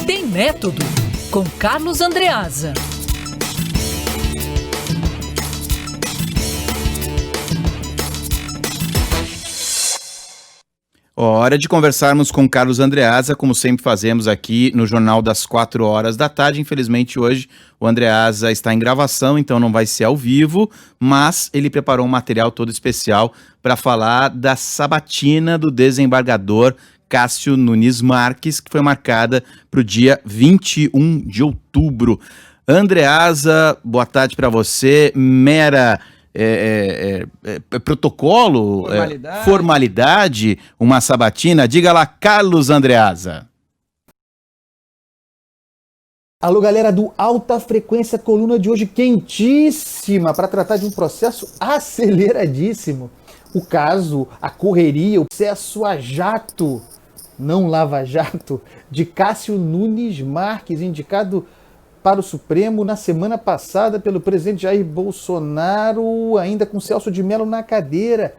Tem Método, com Carlos Andreasa. Hora de conversarmos com Carlos Andreasa, como sempre fazemos aqui no Jornal das 4 horas da tarde. Infelizmente hoje o Andreasa está em gravação, então não vai ser ao vivo, mas ele preparou um material todo especial para falar da sabatina do desembargador Cássio Nunes Marques, que foi marcada para o dia 21 de outubro. Andreasa, boa tarde para você. Mera protocolo, formalidade, uma sabatina? Diga lá, Carlos Andreasa. Alô, galera do Alta Frequência, coluna de hoje quentíssima para tratar de um processo aceleradíssimo. O caso, a correria, o processo a jato, não lava-jato, de Cássio Nunes Marques, indicado para o Supremo na semana passada pelo presidente Jair Bolsonaro, ainda com Celso de Mello na cadeira.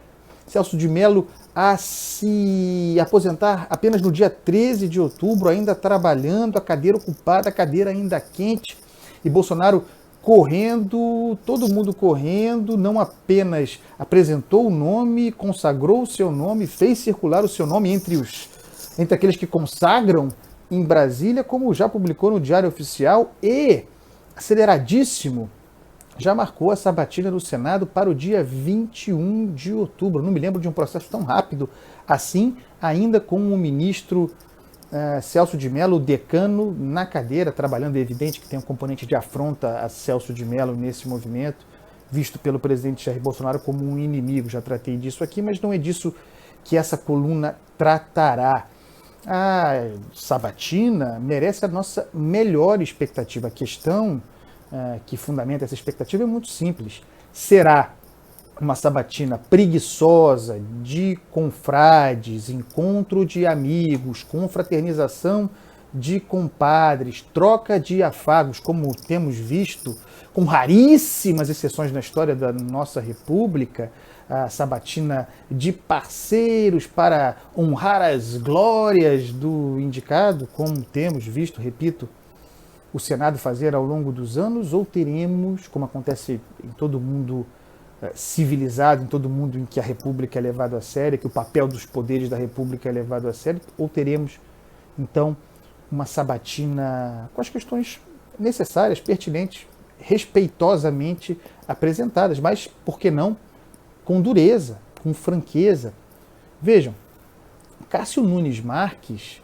Celso de Mello a se aposentar apenas no dia 13 de outubro, ainda trabalhando, a cadeira ocupada, a cadeira ainda quente. E Bolsonaro correndo, todo mundo correndo, não apenas apresentou o nome, consagrou o seu nome, fez circular o seu nome entre aqueles que consagram em Brasília, como já publicou no Diário Oficial e, aceleradíssimo, já marcou a sabatina no Senado para o dia 21 de outubro. Não me lembro de um processo tão rápido assim, ainda com o ministro Celso de Mello, decano, na cadeira, trabalhando. É evidente que tem um componente de afronta a Celso de Mello nesse movimento, visto pelo presidente Jair Bolsonaro como um inimigo. Já tratei disso aqui, mas não é disso que essa coluna tratará. A sabatina merece a nossa melhor expectativa. A questão que fundamenta essa expectativa é muito simples. Será uma sabatina preguiçosa de confrades, encontro de amigos, confraternização de compadres, troca de afagos, como temos visto, com raríssimas exceções na história da nossa República, a sabatina de parceiros para honrar as glórias do indicado, como temos visto, repito, o Senado fazer ao longo dos anos, ou teremos, como acontece em todo mundo civilizado, em todo mundo em que a República é levada a sério, que o papel dos poderes da República é levado a sério, ou teremos, então, uma sabatina com as questões necessárias, pertinentes, respeitosamente apresentadas, mas, por que não, com dureza, com franqueza. Vejam, Cássio Nunes Marques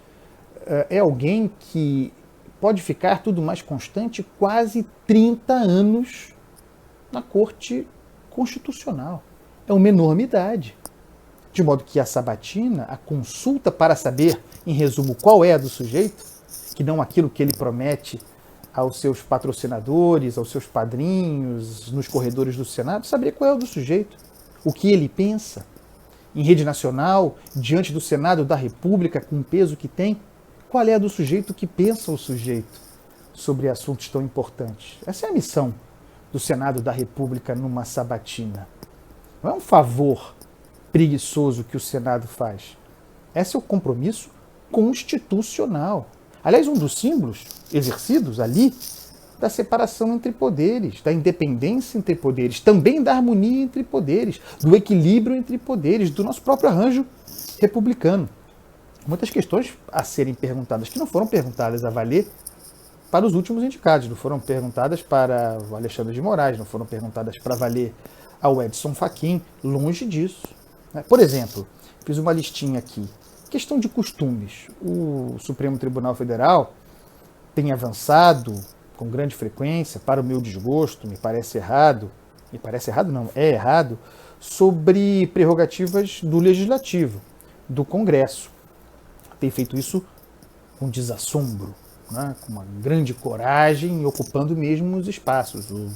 é alguém que pode ficar tudo mais constante quase 30 anos na Corte Constitucional. É uma enormidade. De modo que a sabatina, a consulta para saber, em resumo, qual é a do sujeito, que não aquilo que ele promete aos seus patrocinadores, aos seus padrinhos, nos corredores do Senado, saber qual é o do sujeito, o que ele pensa, em rede nacional, diante do Senado da República, com o peso que tem, qual é a do sujeito, que pensa o sujeito sobre assuntos tão importantes. Essa é a missão do Senado da República numa sabatina. Não é um favor preguiçoso que o Senado faz. Esse é o compromisso constitucional. Aliás, um dos símbolos exercidos ali da separação entre poderes, da independência entre poderes, também da harmonia entre poderes, do equilíbrio entre poderes, do nosso próprio arranjo republicano. Muitas questões a serem perguntadas, que não foram perguntadas a valer para os últimos indicados, não foram perguntadas para o Alexandre de Moraes, não foram perguntadas para valer ao Edson Fachin, longe disso. Por exemplo, fiz uma listinha aqui. Questão de costumes. O Supremo Tribunal Federal tem avançado com grande frequência, para o meu desgosto, me parece errado, é errado, sobre prerrogativas do Legislativo, do Congresso. Tem feito isso com desassombro, né, com uma grande coragem, ocupando mesmo os espaços. O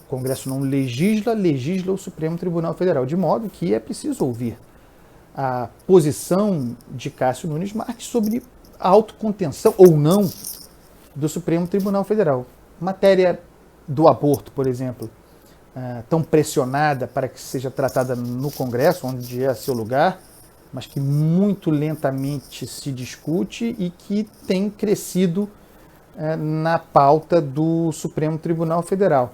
Congresso não legisla o Supremo Tribunal Federal, de modo que é preciso ouvir a posição de Cássio Nunes Marques sobre a autocontenção ou não do Supremo Tribunal Federal. Matéria do aborto, por exemplo, tão pressionada para que seja tratada no Congresso, onde é seu lugar, mas que muito lentamente se discute e que tem crescido na pauta do Supremo Tribunal Federal.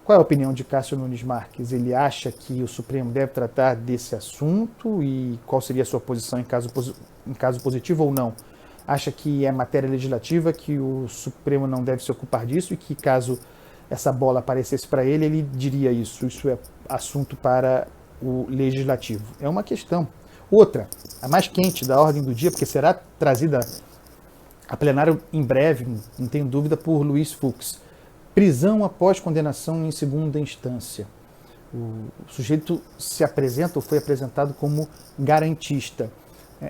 Qual é a opinião de Cássio Nunes Marques? Ele acha que o Supremo deve tratar desse assunto e qual seria a sua posição em caso positivo ou não? Acha que é matéria legislativa, que o Supremo não deve se ocupar disso e que caso essa bola aparecesse para ele, ele diria isso é assunto para o Legislativo. É uma questão. Outra, a mais quente da ordem do dia, porque será trazida a plenário em breve, não tenho dúvida, por Luiz Fux. Prisão após condenação em segunda instância. O sujeito se apresenta ou foi apresentado como garantista.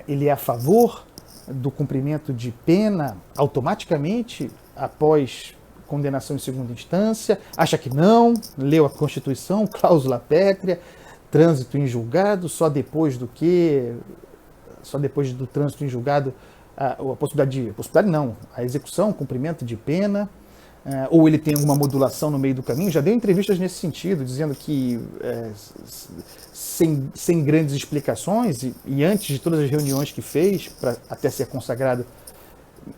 Ele é a favor do cumprimento de pena automaticamente após condenação em segunda instância, acha que não, leu a Constituição, cláusula pétrea, trânsito em julgado, só depois do trânsito em julgado, a execução, cumprimento de pena, ou ele tem alguma modulação no meio do caminho. Já deu entrevistas nesse sentido, dizendo que sem grandes explicações e antes de todas as reuniões que fez, para até ser consagrado,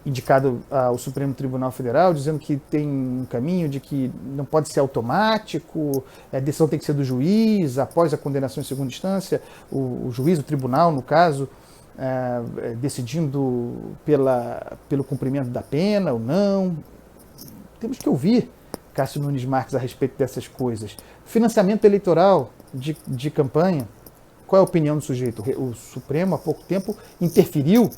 indicado ao Supremo Tribunal Federal, dizendo que tem um caminho de que não pode ser automático, a decisão tem que ser do juiz, após a condenação em segunda instância, o juiz, o tribunal, no caso, decidindo pelo cumprimento da pena ou não. Temos que ouvir Cássio Nunes Marques a respeito dessas coisas. Financiamento eleitoral de campanha, qual é a opinião do sujeito? O Supremo, há pouco tempo, interferiu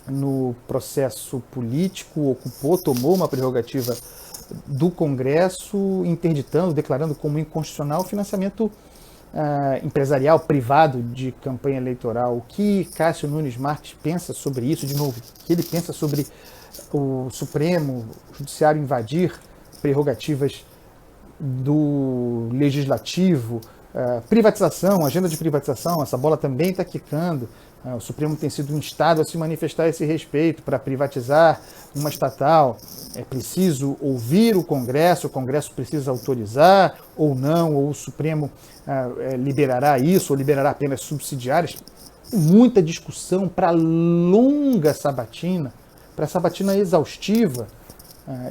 no processo político, tomou uma prerrogativa do Congresso, interditando, declarando como inconstitucional o financiamento empresarial, privado de campanha eleitoral. O que Cássio Nunes Marques pensa sobre isso? De novo, o que ele pensa sobre o Supremo, o Judiciário invadir prerrogativas do Legislativo, privatização, agenda de privatização, essa bola também está quicando. O Supremo tem sido instado a se manifestar a esse respeito para privatizar uma estatal. É preciso ouvir o Congresso precisa autorizar ou não, ou o Supremo liberará isso, ou liberará apenas subsidiárias. Muita discussão para longa sabatina, para sabatina exaustiva,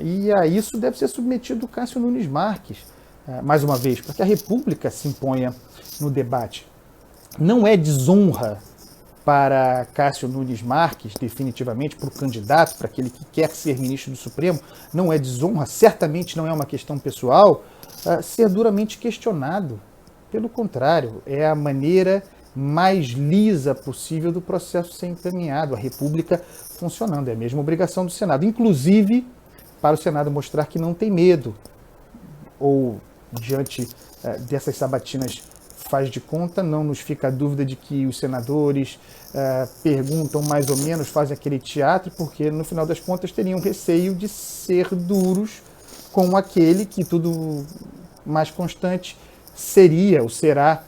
e a isso deve ser submetido o Cássio Nunes Marques, mais uma vez, para que a República se imponha no debate. Não é desonra para Cássio Nunes Marques, definitivamente, para o candidato, para aquele que quer ser ministro do Supremo, não é desonra, certamente não é uma questão pessoal, ser duramente questionado. Pelo contrário, é a maneira mais lisa possível do processo ser encaminhado, a República funcionando. É a mesma obrigação do Senado, inclusive para o Senado mostrar que não tem medo, ou diante dessas sabatinas faz de conta, não nos fica a dúvida de que os senadores perguntam mais ou menos, fazem aquele teatro, porque no final das contas teriam receio de ser duros com aquele que, tudo mais constante, seria ou será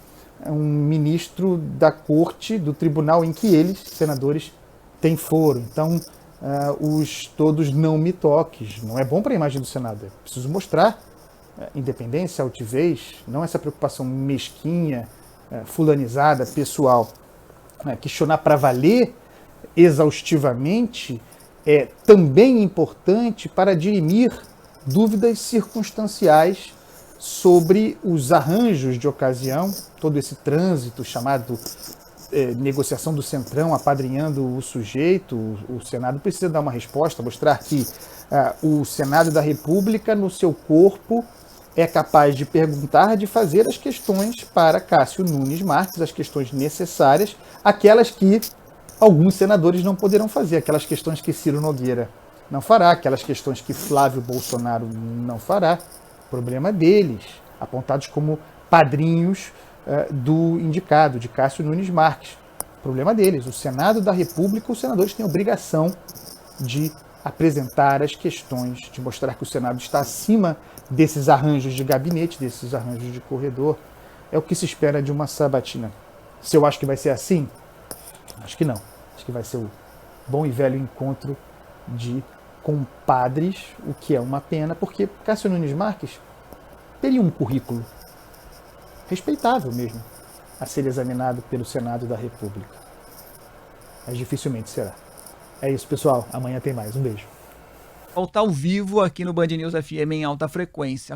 um ministro da corte, do tribunal em que eles, senadores, têm foro. Então, os todos não me toques. Não é bom para a imagem do Senado. É preciso mostrar independência, altivez, não essa preocupação mesquinha, fulanizada, pessoal. Questionar para valer exaustivamente é também importante para dirimir dúvidas circunstanciais sobre os arranjos de ocasião, todo esse trânsito chamado negociação do Centrão, apadrinhando o sujeito. O Senado precisa dar uma resposta, mostrar que o Senado da República, no seu corpo, é capaz de perguntar, de fazer as questões para Cássio Nunes Marques, as questões necessárias, aquelas que alguns senadores não poderão fazer, aquelas questões que Ciro Nogueira não fará, aquelas questões que Flávio Bolsonaro não fará. Problema deles, apontados como padrinhos do indicado, de Cássio Nunes Marques. Problema deles. O Senado da República, os senadores têm a obrigação de apresentar as questões, de mostrar que o Senado está acima desses arranjos de gabinete, desses arranjos de corredor. É o que se espera de uma sabatina. Se eu acho que vai ser assim? Acho que não. Acho que vai ser o bom e velho encontro de compadres, o que é uma pena, porque Cássio Nunes Marques teria um currículo respeitável mesmo a ser examinado pelo Senado da República. mas dificilmente será. É isso, pessoal. Amanhã tem mais. Um beijo. Volta ao vivo aqui no Band News FM em alta frequência.